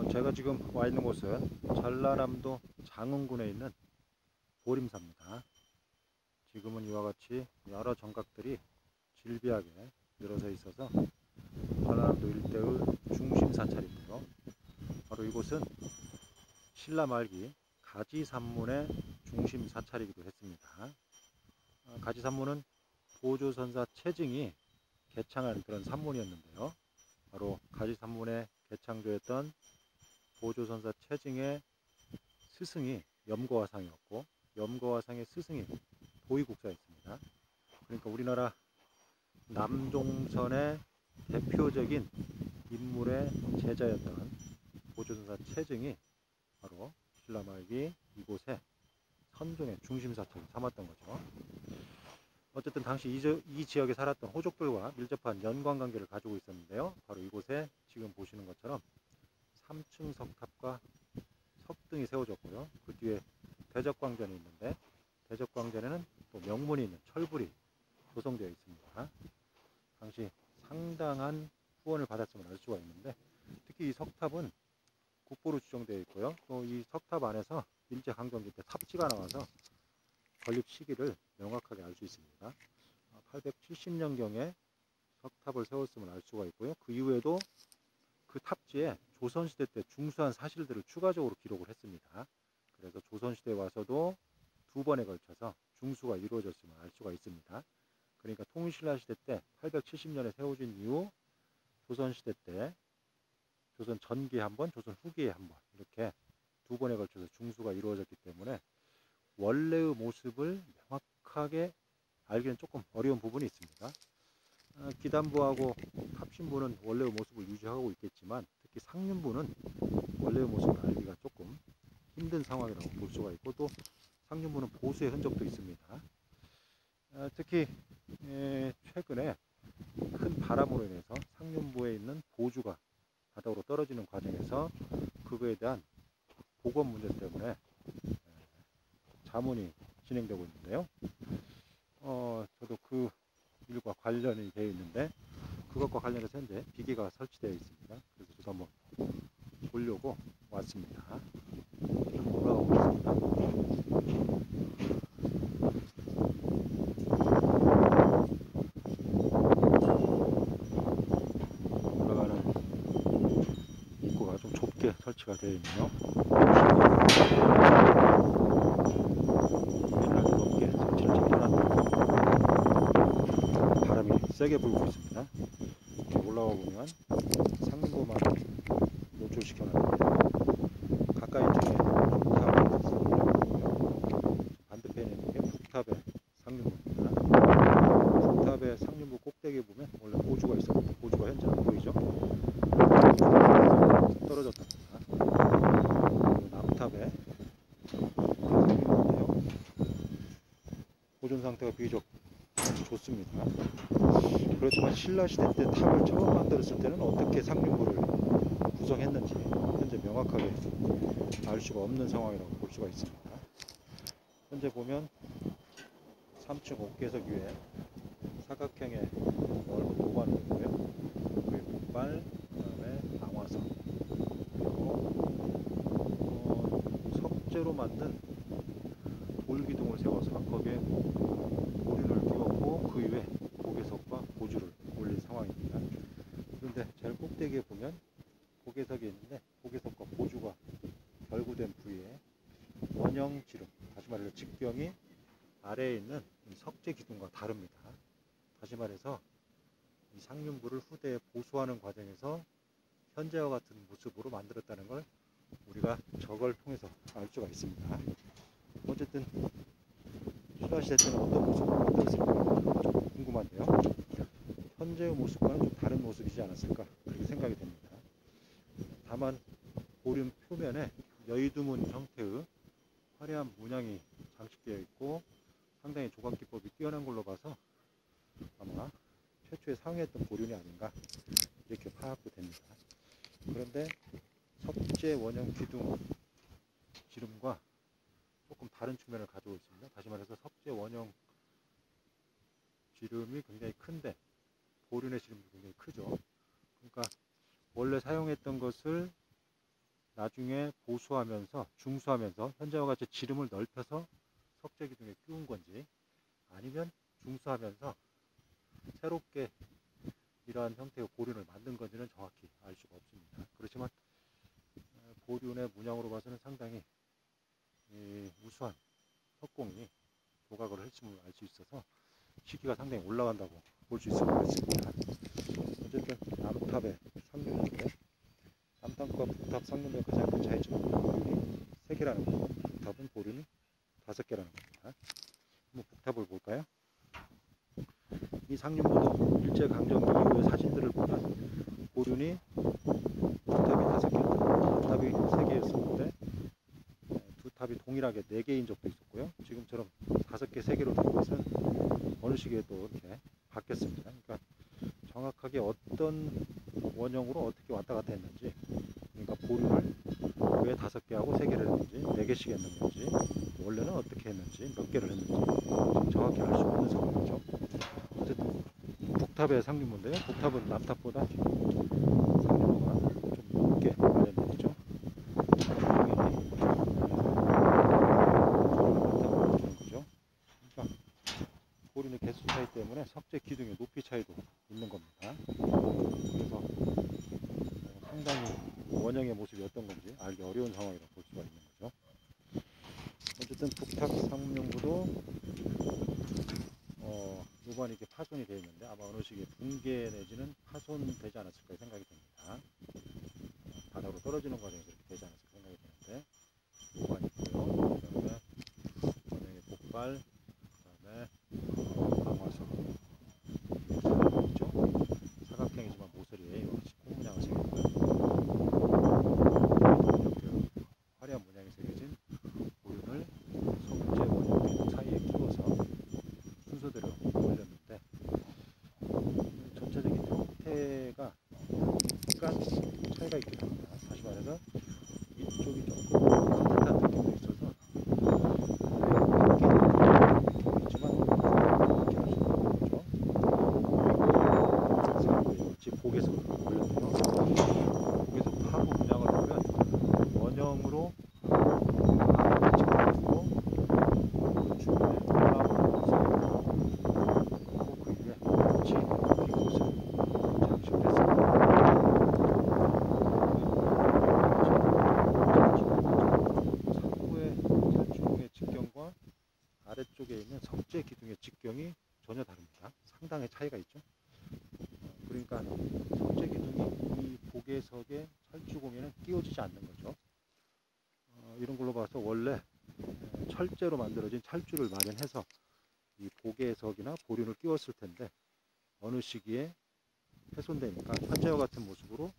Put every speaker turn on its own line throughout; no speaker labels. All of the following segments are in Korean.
제가 지금 와 있는 곳은 전라남도 장흥군에 있는 보림사입니다. 지금은 이와 같이 여러 정각들이 질비하게 늘어서 있어서 전라남도 일대의 중심 사찰인데요. 바로 이곳은 신라 말기 가지산문의 중심 사찰이기도 했습니다. 가지산문은 보조선사 채증이 개창한 그런 산문이었는데요. 바로 가지산문의 개창조였던 보조선사 채증의 스승이 염거화상이었고, 염거화상의 스승이 도의국사였습니다. 그러니까 우리나라 남종선의 대표적인 인물의 제자였던 보조선사 채증이 바로 신라 말기 이곳에 선종의 중심사찰을 삼았던 거죠. 어쨌든 당시 이 지역에 살았던 호족들과 밀접한 연관관계를 가지고 있었는데요. 바로 이곳에 지금 보시는 것처럼 3층 석탑과 석등이 세워졌고요. 그 뒤에 대적광전이 있는데, 대적광전에는 또 명문이 있는 철불이 조성되어 있습니다. 당시 상당한 후원을 받았음을 알 수가 있는데, 특히 이 석탑은 국보로 지정되어 있고요. 또 이 석탑 안에서 일제강점기 때 탑지가 나와서 건립 시기를 명확하게 알 수 있습니다. 870년경에 석탑을 세웠음을 알 수가 있고요. 그 이후에도 그 탑지에 조선시대 때 중수한 사실들을 추가적으로 기록을 했습니다. 그래서 조선시대에 와서도 두 번에 걸쳐서 중수가 이루어졌음을 알 수가 있습니다. 그러니까 통신라시대 때 870년에 세워진 이후 조선시대 때 조선 전기에 한 번, 조선 후기에 한 번, 이렇게 두 번에 걸쳐서 중수가 이루어졌기 때문에 원래의 모습을 명확하게 알기는 조금 어려운 부분이 있습니다. 기단부하고 탑신부는 원래의 모습을 유지하고 있겠지만, 특히 상륜부는 원래의 모습을 알기가 조금 힘든 상황이라고 볼 수가 있고, 또 상륜부는 보수의 흔적도 있습니다. 특히 최근에 큰 바람으로 인해서 상륜부에 있는 보주가 바닥으로 떨어지는 과정에서 그거에 대한 복원 문제 때문에 자문이 진행되고 있는데요. 저도 그 일과 관련이 되어 있는데, 그것과 관련해서 현재 기계가 설치되어 있습니다. 그래서 저도 한번 보려고 왔습니다. 한번 올라가 보겠습니다. 올라가는 입구가 좀 좁게 설치가 되어 있네요. 옛날 높게 설치를 잘 해놨네요. 바람이 세게 불고 있습니다. 올라가 보면 상륜부만 노출시켜놨는데, 가까이 쪽에 북탑의 상륜부고요. 반대편에 있는 게 북탑의 상륜부입니다. 북탑의 상륜부 꼭대기에 보면 원래 보주가 있었는데, 보주가 현재 안 보이죠? 떨어졌답니다. 남탑의 상륜부인데요. 보존 상태가 비교적 좋습니다. 그렇지만 신라시대 때 탑을 처음 만들었을 때는 어떻게 상륜부를 구성했는지 현재 명확하게 알 수가 없는 상황이라고 볼 수가 있습니다. 현재 보면 3층 옥계석 위에 사각형의 넓은 도관이 있고요. 그리고 북발, 그 다음에 방화석, 그리고 석재로 만든 돌기둥을 세워서 거기에 보륜을 끼웠고, 그 위에 고개석과 보주를 올린 상황입니다. 그런데 제일 꼭대기에 보면 고개석이 있는데, 고개석과 보주가 결구된 부위에 원형 지름, 다시 말해서 직경이 아래에 있는 석재 기둥과 다릅니다. 다시 말해서 이 상륜부를 후대에 보수하는 과정에서 현재와 같은 모습으로 만들었다는 걸 우리가 저걸 통해서 알 수가 있습니다. 어쨌든 신라시대 때는 어떤 모습으로 만들었을까 좀 궁금한데요. 현재의 모습과는 좀 다른 모습이지 않았을까, 그렇게 생각이 됩니다. 다만 보륜 표면에 여의두문 형태의 화려한 문양이 장식되어 있고, 상당히 조각기법이 뛰어난 걸로 봐서 아마 최초에 사용했던 보륜이 아닌가, 이렇게 파악도 됩니다. 그런데 석재 원형 기둥 지름과 조금 다른 측면을 가지고 있습니다. 다시 말해서 석재 원형 지름이 굉장히 큰데 보륜의 지름도 굉장히 크죠. 그러니까 원래 사용했던 것을 나중에 보수하면서 중수하면서 현재와 같이 지름을 넓혀서 석재 기둥에 끼운 건지, 아니면 중수하면서 새롭게 이러한 형태의 보륜을 만든 건지는 정확히 알 수가 없습니다. 그렇지만 보륜의 문양으로 봐서는 상당히 우수한 석공이 조각을 했음을 알 수 있어서 시기가 상당히 올라간다고 볼 수 있을 것 같습니다. 어쨌든 남탑의 상륜인데, 남탑과 북탑 상륜의 가장 큰 차이점은 보륜이 3개라는 거, 북탑은 보륜이 5개라는 겁니다. 한번 북탑을 볼까요? 이 상륜부도 일제강점기 이후의 사진들을 보면 보륜이 북탑이 5개였다, 북탑이 3개였었는데 두 탑이 동일하게 4개인 적도 있었고요. 지금처럼 5개, 3개로 된 것은 어느 시기에 또 이렇게 바뀌었습니다. 그러니까 정확하게 어떤 원형으로 어떻게 왔다 갔다 했는지, 그러니까 보륜을 왜 5개하고 3개를 했는지, 4개씩 했는지, 원래는 어떻게 했는지, 몇 개를 했는지 지금 정확히 알 수 없는 상황이죠. 어쨌든 북탑의 상륜문인데요. 북탑은 남탑보다 상륜문가 좀 높게 마련되어 있죠. 보륜의 개수 차이 때문에 석재 기둥의 높이 차이도 있는 겁니다. 그래서 상당히 원형의 모습이 어떤 건지 알기 어려운 상황이라고 볼 수가 있는 거죠. 어쨌든 북탑 상륜부도 요번 이렇게 파손이 되어 있는데 아마 어느 시기에 붕괴 내지는 파손되지 않았을까 생각이 듭니다. 바닥으로 떨어지는 과정에서 이렇게 되지 않았을까 생각이 드는데, 요번 있고요. 그 다음에 원형의 복발, 그 다음에 방화석 있죠. 사각형이지만 모서리에 콧문양을 새겼고요. 이렇게 화려한 문양이 새겨진 보륜을 석재 원형 사이에 끼워서 순서대로 올렸는데, 전체적인 형태가 약간 차이가 있긴 합니다. 다시 말해서 이쪽이 조금 따뜻한 느낌도 있어서 있지만 이렇게 할 수 있는 거죠. 그리고 집 복에서 올렸네요. 복에서 파고 문양을 보면 원형으로 두고 중간에 올라오는 그리고 그 위에 꽃이 핀 곳을 장식을 했습니다. 상부의 철조공의 직경과 아래쪽에 있는 석재 기둥의 직경이 전혀 다릅니다. 상당히 차이가 있죠. 그러니까 석재 기둥이 이 복외석의 철주공에는 끼워지지 않는 거죠. 이런 걸로 봐서 원래 철제로 만들어진 철줄을 마련해서 이 복외석이나 보륜을 끼웠을 텐데 어느 시기에 훼손되니까 현재와 같은 모습으로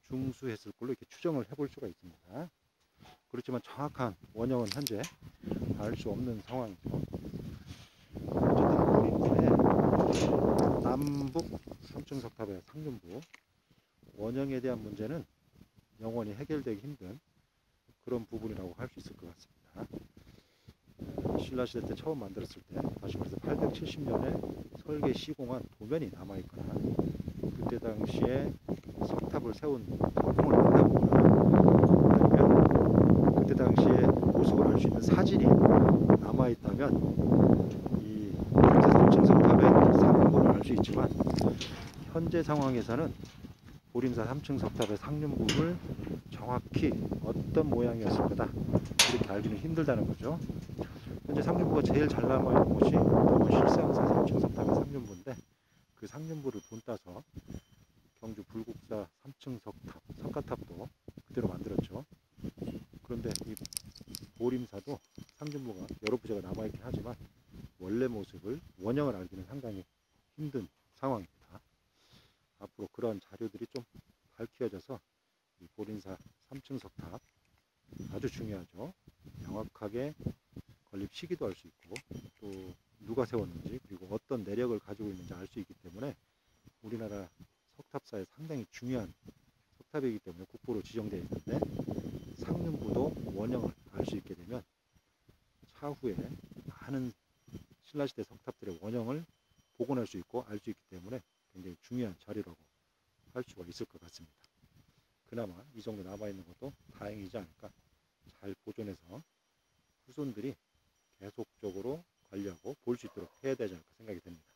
중수했을 걸로 이렇게 추정을 해볼 수가 있습니다. 그렇지만 정확한 원형은 현재 알 수 없는 상황이죠. 어쨌든 보륜문의 남북 3층 석탑의 상륜부 원형에 대한 문제는 영원히 해결되기 힘든 그런 부분이라고 할 수 있을 것 같습니다. 신라시대 때 처음 만들었을 때, 다시 말해서 870년에 설계 시공한 도면이 남아있거나 그때 당시에 석탑을 세운 석공을 만나보거나 아니면 그때 당시에 모습을 알 수 있는 사진이 남아있다면 이 현재 3층 석탑의 상륜부를 알 수 있지만, 현재 상황에서는 보림사 3층 석탑의 상륜부를 정확히 어떤 모양이었을 거다 이렇게 알기는 힘들다는 거죠. 현재 상륜부가 제일 잘 남아있는 곳이 실상사 3층 석탑의 상륜부인데, 그 상륜부를 본따서 경주 불국사 3층 석탑, 석가탑도 그대로 만들었죠. 그런데 이 보림사도 상륜부가 여러 부재가 남아있긴 하지만 원래 모습을, 원형을 알기는 상당히 힘든 상황입니다. 앞으로 그런 자료들이 좀 밝혀져서 이 보림사 3층 석탑 아주 중요하죠. 명확하게 건립 시기도 알 수 있고 또 누가 세웠는지, 그리고 어떤 내력을 가지고 있는지 알 수 있기 때문에 우리나라 석탑사에 상당히 중요한 석탑이기 때문에 국보로 지정되어 있는데, 상륜부도 원형을 알 수 있게 되면 차후에 많은 신라시대 석탑들의 원형을 복원할 수 있고 알 수 있기 때문에 굉장히 중요한 자료라고 할 수가 있을 것 같습니다. 그나마 이 정도 남아있는 것도 다행이지 않을까. 잘 보존해서 후손들이 계속적으로 관리하고 볼 수 있도록 해야 되지 않을까 생각이 듭니다.